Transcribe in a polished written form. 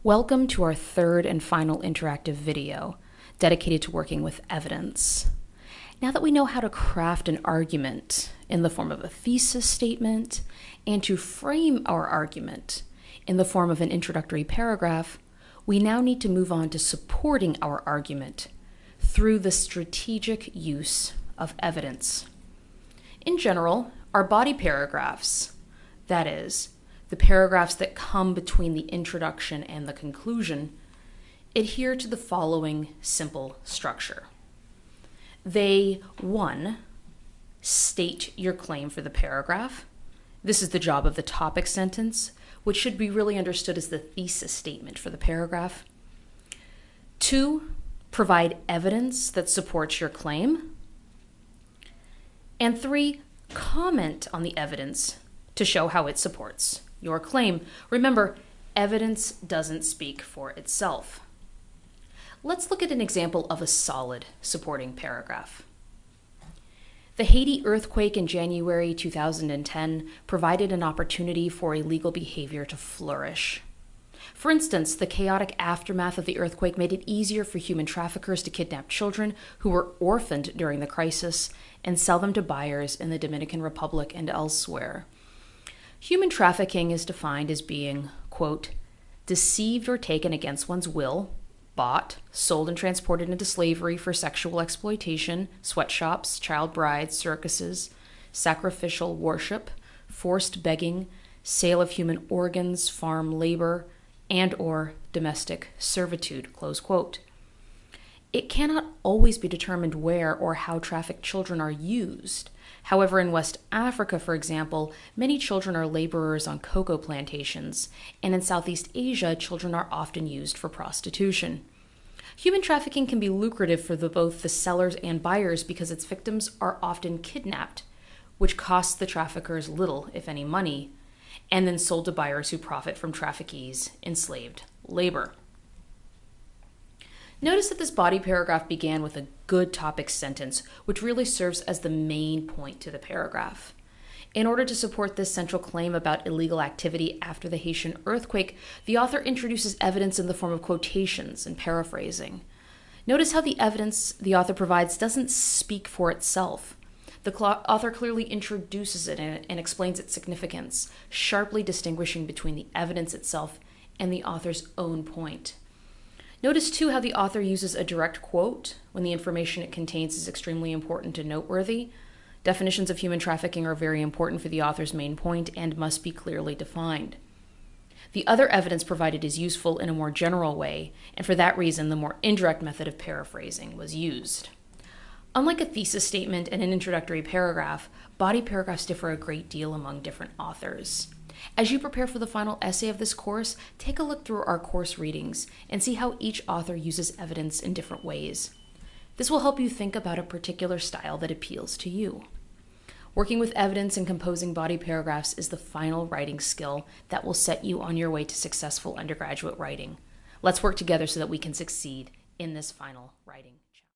Welcome to our third and final interactive video dedicated to working with evidence. Now that we know how to craft an argument in the form of a thesis statement and to frame our argument in the form of an introductory paragraph, we now need to move on to supporting our argument through the strategic use of evidence. In general, our body paragraphs, that is, the paragraphs that come between the introduction and the conclusion, adhere to the following simple structure. They, 1, state your claim for the paragraph. This is the job of the topic sentence, which should be really understood as the thesis statement for the paragraph. 2, provide evidence that supports your claim. And 3, comment on the evidence to show how it supports your claim. Remember, evidence doesn't speak for itself. Let's look at an example of a solid supporting paragraph. The Haiti earthquake in January 2010 provided an opportunity for illegal behavior to flourish. For instance, the chaotic aftermath of the earthquake made it easier for human traffickers to kidnap children who were orphaned during the crisis and sell them to buyers in the Dominican Republic and elsewhere. Human trafficking is defined as being, quote, deceived or taken against one's will, bought, sold, and transported into slavery for sexual exploitation, sweatshops, child brides, circuses, sacrificial worship, forced begging, sale of human organs, farm labor, and or domestic servitude, close quote. It cannot always be determined where or how trafficked children are used. However, in West Africa, for example, many children are laborers on cocoa plantations, and in Southeast Asia, children are often used for prostitution. Human trafficking can be lucrative for both the sellers and buyers because its victims are often kidnapped, which costs the traffickers little, if any, money, and then sold to buyers who profit from traffickees' enslaved labor. Notice that this body paragraph began with a good topic sentence, which really serves as the main point to the paragraph. In order to support this central claim about illegal activity after the Haitian earthquake, the author introduces evidence in the form of quotations and paraphrasing. Notice how the evidence the author provides doesn't speak for itself. The author clearly introduces it and explains its significance, sharply distinguishing between the evidence itself and the author's own point. Notice, too, how the author uses a direct quote when the information it contains is extremely important and noteworthy. Definitions of human trafficking are very important for the author's main point and must be clearly defined. The other evidence provided is useful in a more general way, and for that reason, the more indirect method of paraphrasing was used. Unlike a thesis statement and an introductory paragraph, body paragraphs differ a great deal among different authors. As you prepare for the final essay of this course, take a look through our course readings and see how each author uses evidence in different ways. This will help you think about a particular style that appeals to you. Working with evidence and composing body paragraphs is the final writing skill that will set you on your way to successful undergraduate writing. Let's work together so that we can succeed in this final writing.